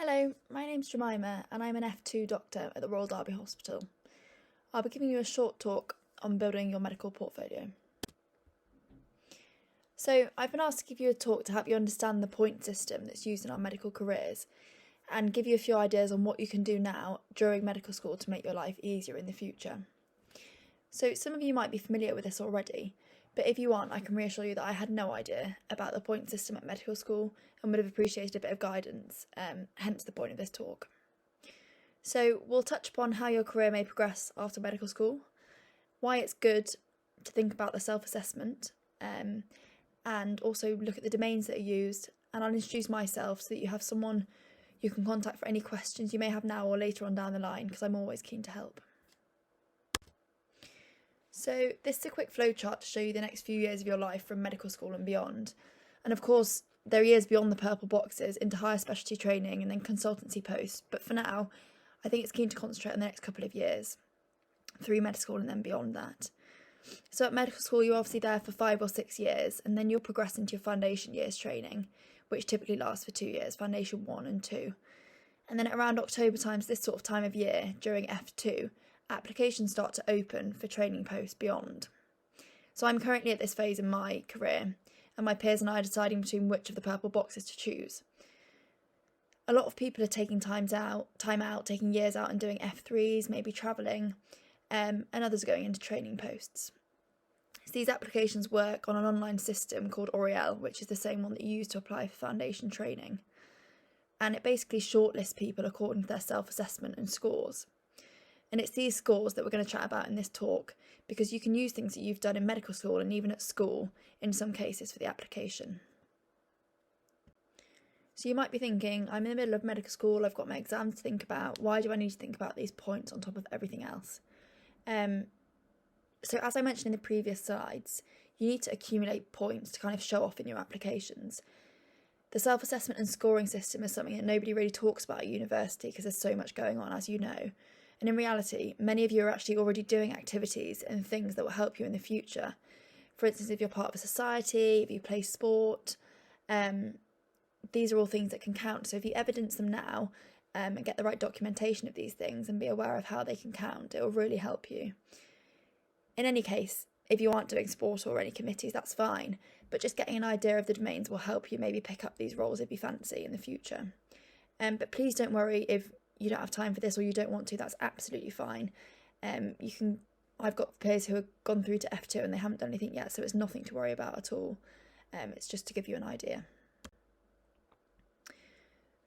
Hello, my name's Jemmima and I'm an F2 doctor at the Royal Derby Hospital. I'll be giving you a short talk on building your medical portfolio. So I've been asked to give you a talk to help you understand the point system that's used in our medical careers and give you a few ideas on what you can do now during medical school to make your life easier in the future. So some of you might be familiar with this already, but if you aren't, I can reassure you that I had no idea about the point system at medical school and would have appreciated a bit of guidance, hence the point of this talk. So we'll touch upon how your career may progress after medical school, why it's good to think about the self-assessment, and also look at the domains that are used, and I'll introduce myself so that you have someone you can contact for any questions you may have now or later on down the line, because I'm always keen to help. So this is a quick flowchart to show you the next few years of your life from medical school and beyond. And of course, there are years beyond the purple boxes into higher specialty training and then consultancy posts. But for now, I think it's keen to concentrate on the next couple of years through medical school and then beyond that. So at medical school, you're obviously there for 5 or 6 years, and then you'll progress into your foundation years training, which typically lasts for 2 years, foundation 1 and 2. And then at around October times, this sort of time of year, during F2, applications start to open for training posts beyond. So I'm currently at this phase in my career, and my peers and I are deciding between which of the purple boxes to choose. A lot of people are taking time out, taking years out and doing F3s, maybe travelling, and others are going into training posts. So these applications work on an online system called Oriel, which is the same one that you use to apply for foundation training. And it basically shortlists people according to their self-assessment and scores. And it's these scores that we're going to chat about in this talk, because you can use things that you've done in medical school and even at school in some cases for the application. So you might be thinking, I'm in the middle of medical school, I've got my exams to think about, why do I need to think about these points on top of everything else? So as I mentioned in the previous slides, you need to accumulate points to kind of show off in your applications. The self-assessment and scoring system is something that nobody really talks about at university because there's so much going on, as you know. And in reality, many of you are actually already doing activities and things that will help you in the future. For instance, if you're part of a society, if you play sport, these are all things that can count. So if you evidence them now and get the right documentation of these things and be aware of how they can count, it will really help you. In any case, if you aren't doing sport or any committees, that's fine. But just getting an idea of the domains will help you maybe pick up these roles if you fancy in the future. But please don't worry if you don't have time for this or you don't want to, that's absolutely fine. I've got peers who have gone through to F2 and they haven't done anything yet, so it's nothing to worry about at all. It's just to give you an idea.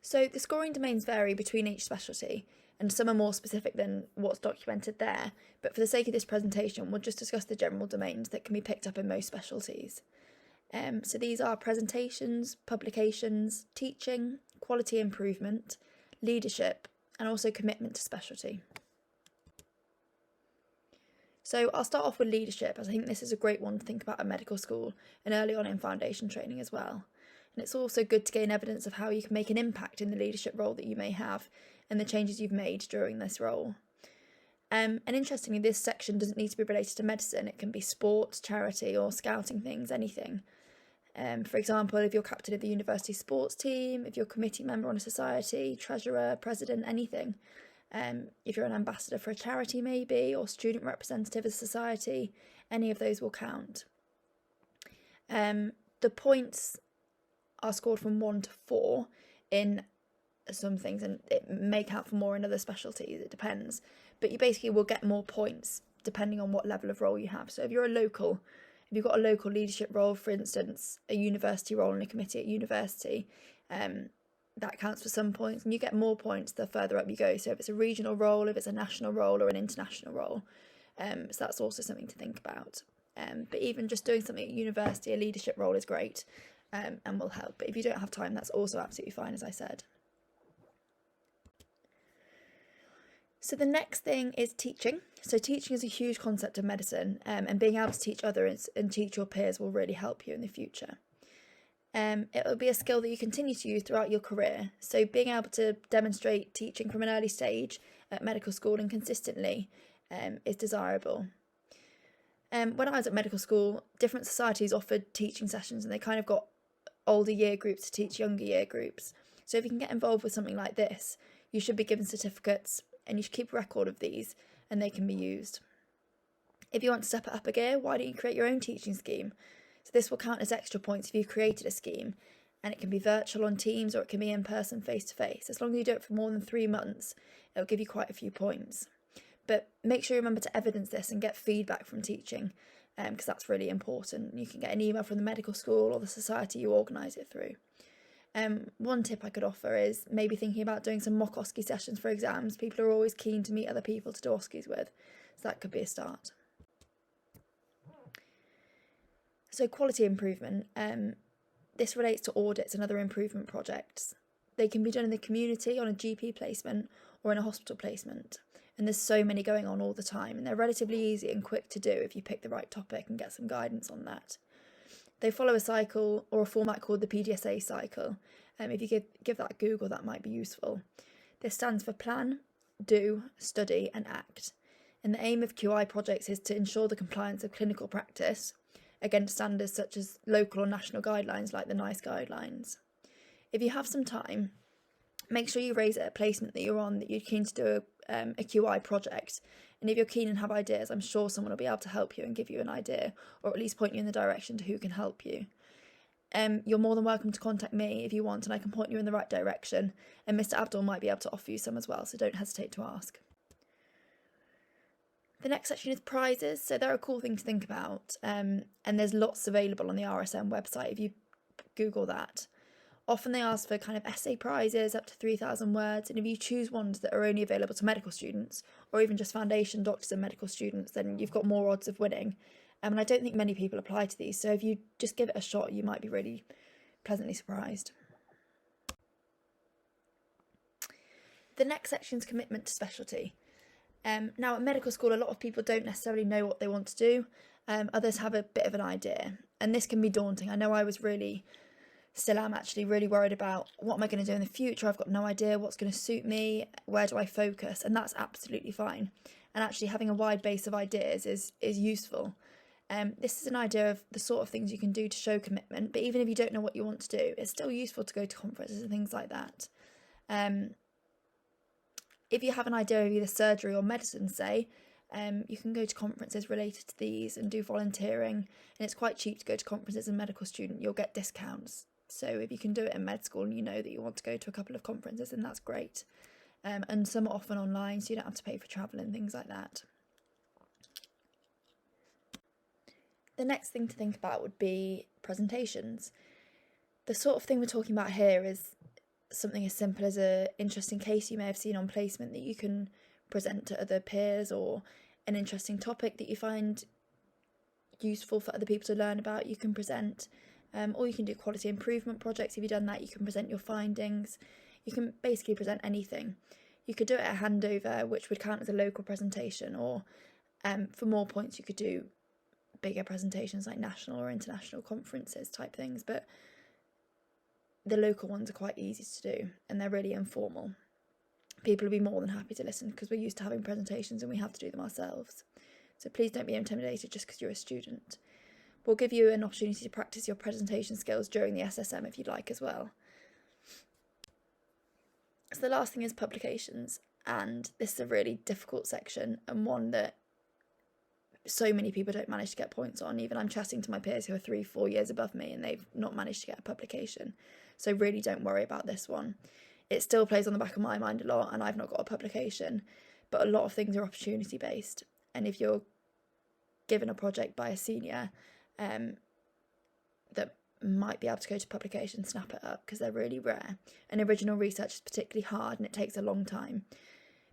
So the scoring domains vary between each specialty, and some are more specific than what's documented there, but for the sake of this presentation, we'll just discuss the general domains that can be picked up in most specialties. So these are presentations, publications, teaching, quality improvement, leadership, and also commitment to specialty. So I'll start off with leadership, as I think this is a great one to think about at medical school and early on in foundation training as well. And it's also good to gain evidence of how you can make an impact in the leadership role that you may have and the changes you've made during this role. And interestingly, this section doesn't need to be related to medicine. It can be sports, charity, or scouting things, anything. For example, if you're captain of the university sports team, if you're a committee member on a society, treasurer, president, anything. If you're an ambassador for a charity maybe, or student representative of a society, any of those will count. The points are scored from 1 to 4 in some things, and it may count for more in other specialties, it depends. But you basically will get more points depending on what level of role you have. So if you've got a local leadership role, for instance, a university role in a committee at university, that counts for some points, and you get more points the further up you go. So if it's a regional role, if it's a national role or an international role, so that's also something to think about. But even just doing something at university, a leadership role is great and will help. But if you don't have time, that's also absolutely fine, as I said. So the next thing is teaching. So teaching is a huge concept of medicine, and being able to teach others and teach your peers will really help you in the future. It will be a skill that you continue to use throughout your career. So being able to demonstrate teaching from an early stage at medical school and consistently is desirable. When I was at medical school, different societies offered teaching sessions, and they kind of got older year groups to teach younger year groups. So if you can get involved with something like this, you should be given certificates, and you should keep a record of these, and they can be used. If you want to step it up a gear, why don't you create your own teaching scheme? So this will count as extra points if you've created a scheme, and it can be virtual on Teams, or it can be in person face-to-face. As long as you do it for more than 3 months, it'll give you quite a few points. But make sure you remember to evidence this and get feedback from teaching, because that's really important. You can get an email from the medical school or the society you organise it through. One tip I could offer is maybe thinking about doing some mock OSCE sessions for exams. People are always keen to meet other people to do OSCEs with, so that could be a start. So quality improvement, this relates to audits and other improvement projects. They can be done in the community on a GP placement or in a hospital placement, and there's so many going on all the time, and they're relatively easy and quick to do if you pick the right topic and get some guidance on that. They follow a cycle or a format called the PDSA cycle. If you give that a Google, that might be useful. This stands for plan, do, study and act. And the aim of QI projects is to ensure the compliance of clinical practice against standards such as local or national guidelines like the NICE guidelines. If you have some time, make sure you raise it at a placement that you're on that you're keen to do a QI project. And if you're keen and have ideas, I'm sure someone will be able to help you and give you an idea, or at least point you in the direction to who can help you. You're more than welcome to contact me if you want, and I can point you in the right direction. And Mr. Abdul might be able to offer you some as well, so don't hesitate to ask. The next section is prizes. So they're a cool thing to think about, and there's lots available on the RSM website if you Google that. Often they ask for kind of essay prizes up to 3,000 words, and if you choose ones that are only available to medical students, or even just foundation doctors and medical students, then you've got more odds of winning. And I don't think many people apply to these, so if you just give it a shot, you might be really pleasantly surprised. The next section is commitment to specialty. Now at medical school, a lot of people don't necessarily know what they want to do. Others have a bit of an idea, and this can be daunting. I know I was still am actually really worried about what am I going to do in the future. I've got no idea what's going to suit me. Where do I focus? And that's absolutely fine. And actually having a wide base of ideas is useful. This is an idea of the sort of things you can do to show commitment, but even if you don't know what you want to do, it's still useful to go to conferences and things like that. If you have an idea of either surgery or medicine, say, you can go to conferences related to these and do volunteering, and it's quite cheap to go to conferences as a medical student. You'll get discounts. So if you can do it in med school and you know that you want to go to a couple of conferences, then that's great. And some are often online, so you don't have to pay for travel and things like that. The next thing to think about would be presentations. The sort of thing we're talking about here is something as simple as an interesting case you may have seen on placement that you can present to other peers, or an interesting topic that you find useful for other people to learn about, you can present. Or you can do quality improvement projects. If you've done that, you can present your findings. You can basically present anything. You could do it at a handover, which would count as a local presentation, or for more points you could do bigger presentations like national or international conferences type things, but the local ones are quite easy to do and they're really informal. People will be more than happy to listen because we're used to having presentations and we have to do them ourselves. So please don't be intimidated just because you're a student. We'll give you an opportunity to practice your presentation skills during the SSM if you'd like as well. So the last thing is publications, and this is a really difficult section and one that so many people don't manage to get points on. Even I'm chatting to my peers who are 3-4 years above me and they've not managed to get a publication. So really don't worry about this one. It still plays on the back of my mind a lot, and I've not got a publication, but a lot of things are opportunity based. And if you're given a project by a senior that might be able to go to publication, snap it up because they're really rare. And original research is particularly hard and it takes a long time.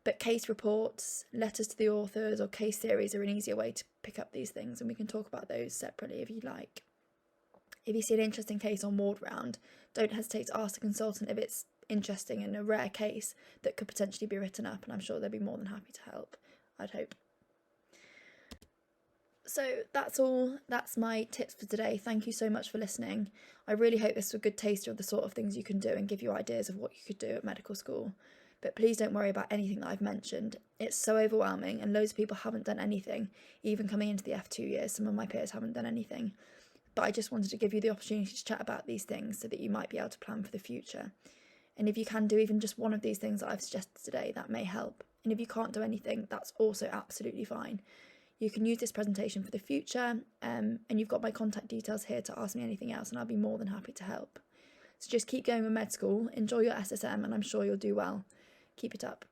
But case reports, letters to the authors, or case theories are an easier way to pick up these things, and we can talk about those separately if you like. If you see an interesting case on ward round, don't hesitate to ask the consultant if it's interesting and a rare case that could potentially be written up, and I'm sure they'll be more than happy to help, I'd hope. So that's all. That's my tips for today. Thank you so much for listening. I really hope this was a good taster of the sort of things you can do and give you ideas of what you could do at medical school. But please don't worry about anything that I've mentioned. It's so overwhelming and loads of people haven't done anything, even coming into the F2 years. Some of my peers haven't done anything. But I just wanted to give you the opportunity to chat about these things so that you might be able to plan for the future. And if you can do even just one of these things that I've suggested today, that may help. And if you can't do anything, that's also absolutely fine. You can use this presentation for the future, and you've got my contact details here to ask me anything else, and I'll be more than happy to help. So just keep going with med school, enjoy your SSM, and I'm sure you'll do well. Keep it up.